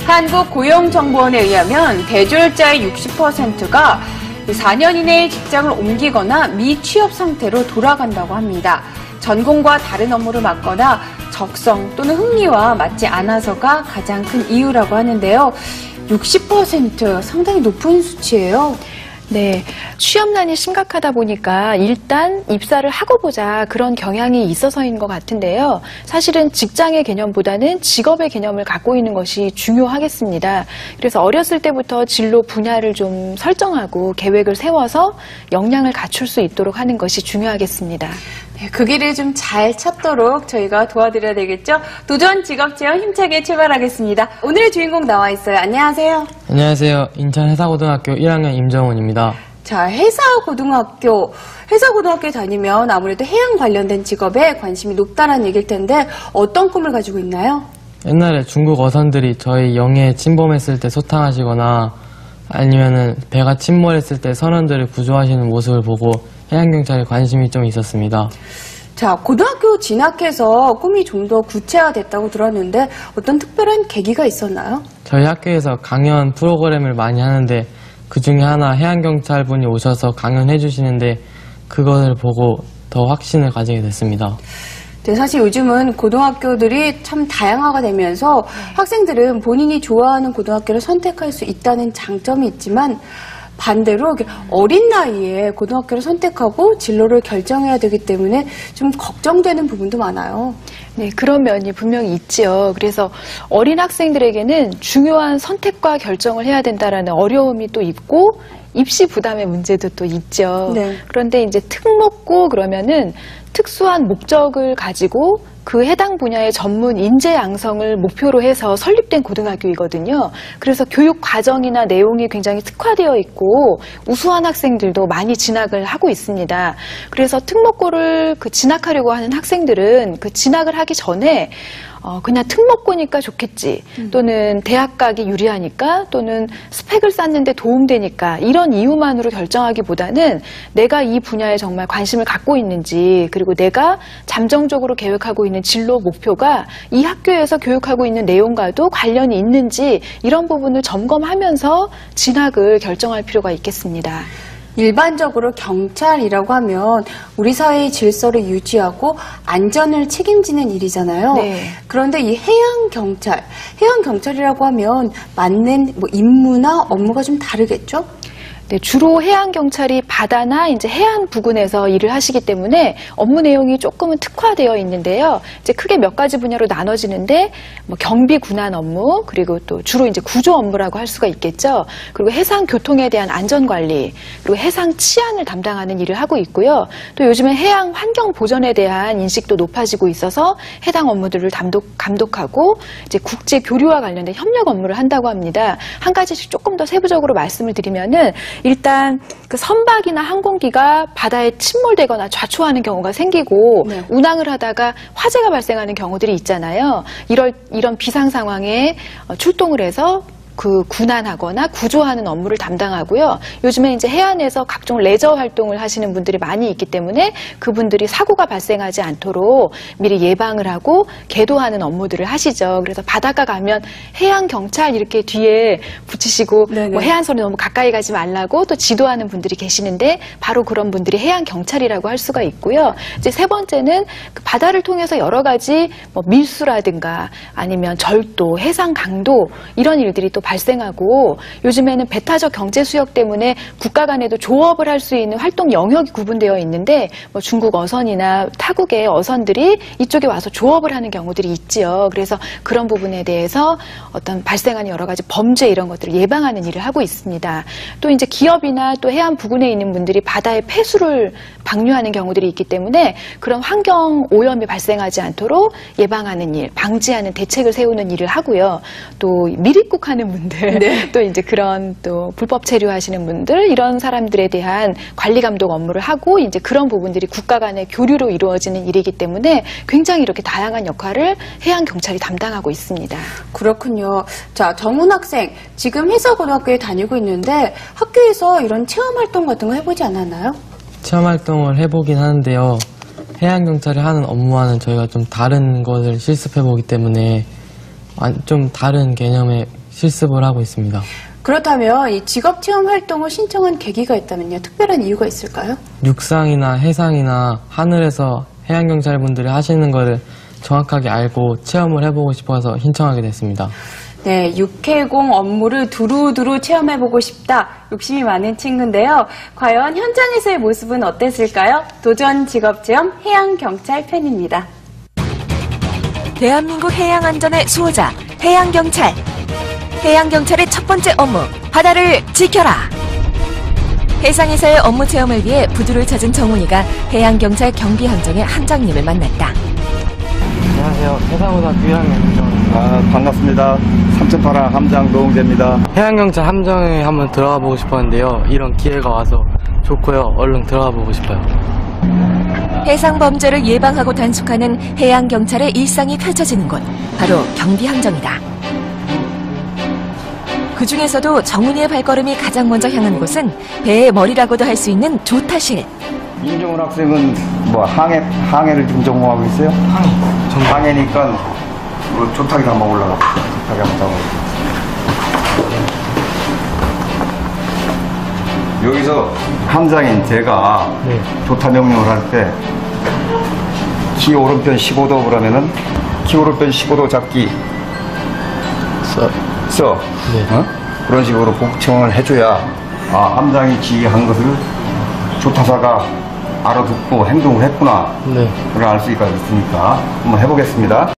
한국고용정보원에 의하면 대졸자의 60%가 4년 이내에 직장을 옮기거나 미취업 상태로 돌아간다고 합니다. 전공과 다른 업무를 맡거나 적성 또는 흥미와 맞지 않아서가 가장 큰 이유라고 하는데요. 60% 상당히 높은 수치예요. 네, 취업난이 심각하다 보니까 일단 입사를 하고 보자 그런 경향이 있어서인 것 같은데요. 사실은 직장의 개념보다는 직업의 개념을 갖고 있는 것이 중요하겠습니다. 그래서 어렸을 때부터 진로 분야를 좀 설정하고 계획을 세워서 역량을 갖출 수 있도록 하는 것이 중요하겠습니다. 네, 그 길을 좀 잘 찾도록 저희가 도와드려야 되겠죠? 도전 직업체험 힘차게 출발하겠습니다. 오늘의 주인공 나와 있어요. 안녕하세요. 안녕하세요. 인천 해사고등학교 1학년 임정훈입니다. 자, 해사고등학교에 다니면 아무래도 해양 관련된 직업에 관심이 높다는 얘기일 텐데 어떤 꿈을 가지고 있나요? 옛날에 중국 어선들이 저희 영해에 침범했을 때 소탕하시거나 아니면은 배가 침몰했을 때 선원들을 구조하시는 모습을 보고 해양경찰에 관심이 좀 있었습니다. 자, 고등학교 진학해서 꿈이 좀 더 구체화됐다고 들었는데 어떤 특별한 계기가 있었나요? 저희 학교에서 강연 프로그램을 많이 하는데 그 중에 하나 해양경찰분이 오셔서 강연해 주시는데 그것을 보고 더 확신을 가지게 됐습니다. 네, 사실 요즘은 고등학교들이 참 다양화가 되면서 학생들은 본인이 좋아하는 고등학교를 선택할 수 있다는 장점이 있지만 반대로 어린 나이에 고등학교를 선택하고 진로를 결정해야 되기 때문에 좀 걱정되는 부분도 많아요. 네, 그런 면이 분명히 있지요. 그래서 어린 학생들에게는 중요한 선택과 결정을 해야 된다라는 어려움이 또 있고 입시 부담의 문제도 또 있죠. 네. 그런데 이제 특목고 그러면은 특수한 목적을 가지고 그 해당 분야의 전문 인재 양성을 목표로 해서 설립된 고등학교이거든요. 그래서 교육 과정이나 내용이 굉장히 특화되어 있고 우수한 학생들도 많이 진학을 하고 있습니다. 그래서 특목고를 진학하려고 하는 학생들은 그 진학을 하기 전에 그냥 특목고니까 좋겠지 또는 대학 가기 유리하니까 또는 스펙을 쌓는데 도움되니까 이런 이유만으로 결정하기보다는 내가 이 분야에 정말 관심을 갖고 있는지 그리고 내가 잠정적으로 계획하고 있는 진로 목표가 이 학교에서 교육하고 있는 내용과도 관련이 있는지 이런 부분을 점검하면서 진학을 결정할 필요가 있겠습니다. 일반적으로 경찰이라고 하면 우리 사회의 질서를 유지하고 안전을 책임지는 일이잖아요. 네. 그런데 이 해양경찰이라고 하면 맡는 임무나 업무가 좀 다르겠죠? 네, 주로 해양경찰이 바다나 이제 해안 부근에서 일을 하시기 때문에 업무 내용이 조금은 특화되어 있는데요. 이제 크게 몇 가지 분야로 나눠지는데 경비 군안 업무, 그리고 또 주로 이제 구조 업무라고 할 수가 있겠죠. 그리고 해상 교통에 대한 안전 관리, 그리고 해상 치안을 담당하는 일을 하고 있고요. 또 요즘에 해양 환경 보전에 대한 인식도 높아지고 있어서 해당 업무들을 감독하고 이제 국제 교류와 관련된 협력 업무를 한다고 합니다. 한 가지씩 조금 더 세부적으로 말씀을 드리면은 일단 그 선박이나 항공기가 바다에 침몰되거나 좌초하는 경우가 생기고 네. 운항을 하다가 화재가 발생하는 경우들이 있잖아요. 이런 비상 상황에 출동을 해서 그 군안하거나 구조하는 업무를 담당하고요. 요즘에 이제 해안에서 각종 레저 활동을 하시는 분들이 많이 있기 때문에 그분들이 사고가 발생하지 않도록 미리 예방을 하고 계도하는 업무들을 하시죠. 그래서 바닷가 가면 해양경찰 이렇게 뒤에 붙이시고 뭐 해안선에 너무 가까이 가지 말라고 또 지도하는 분들이 계시는데 바로 그런 분들이 해양경찰이라고 할 수가 있고요. 이제 세 번째는 그 바다를 통해서 여러 가지 뭐 밀수라든가 아니면 절도, 해상 강도 이런 일들이 또 발생하고 요즘에는 배타적 경제 수역 때문에 국가 간에도 조업을 할 수 있는 활동 영역이 구분되어 있는데 뭐 중국 어선이나 타국의 어선들이 이쪽에 와서 조업을 하는 경우들이 있지요. 그래서 그런 부분에 대해서 어떤 발생하는 여러 가지 범죄 이런 것들을 예방하는 일을 하고 있습니다. 또 이제 기업이나 또 해안 부근에 있는 분들이 바다의 폐수를 방류하는 경우들이 있기 때문에 그런 환경 오염이 발생하지 않도록 예방하는 일, 방지하는 대책을 세우는 일을 하고요. 또 밀입국하는 분들, 네. 또 이제 그런 또 불법 체류하시는 분들 이런 사람들에 대한 관리 감독 업무를 하고 이제 그런 부분들이 국가 간의 교류로 이루어지는 일이기 때문에 굉장히 이렇게 다양한 역할을 해양 경찰이 담당하고 있습니다. 그렇군요. 자, 정훈 학생 지금 해사고등학교에 다니고 있는데 학교에서 이런 체험 활동 같은 거 해보지 않았나요? 체험 활동을 해보긴 하는데요. 해양경찰이 하는 업무와는 저희가 좀 다른 것을 실습해보기 때문에 좀 다른 개념의 실습을 하고 있습니다. 그렇다면 이 직업체험 활동을 신청한 계기가 있다면요. 특별한 이유가 있을까요? 육상이나 해상이나 하늘에서 해양경찰분들이 하시는 거를 정확하게 알고 체험을 해보고 싶어서 신청하게 됐습니다. 네, 육해공 업무를 두루두루 체험해보고 싶다. 욕심이 많은 친구인데요. 과연 현장에서의 모습은 어땠을까요? 도전 직업체험 해양경찰 편입니다. 대한민국 해양안전의 수호자, 해양경찰. 해양경찰의 첫 번째 업무, 바다를 지켜라. 해상에서의 업무 체험을 위해 부두를 찾은 정훈이가 해양경찰 경비함정의 함장님을 만났다. 안녕하세요. 해상고등학교 1학년 김정훈입니다. 반갑습니다. 3.8화 함장 노웅재입니다. 해양경찰 함정에 한번 들어가 보고 싶었는데요. 이런 기회가 와서 좋고요. 얼른 들어가 보고 싶어요. 해상 범죄를 예방하고 단속하는 해양경찰의 일상이 펼쳐지는 곳, 바로 경비함정이다. 그 중에서도 정훈이의 발걸음이 가장 먼저 향한 곳은 배의 머리라고도 할 수 있는 조타실. 임종훈 학생은 뭐 항해를 지금 전공하고 있어요? 항해니까 뭐 조타기도 한번 올라가. 조타기 한번 타고. 여기서 함장인 제가 조타 명령을 할 때 키 오른편 15도 그러면은 키 오른편 15도 잡기 써. 네. 어? 그런 식으로 복청을 해줘야 함장이 지휘한 것을 조타사가 알아듣고 행동을 했구나. 네. 그걸 알 수 있으니까 한번 해보겠습니다.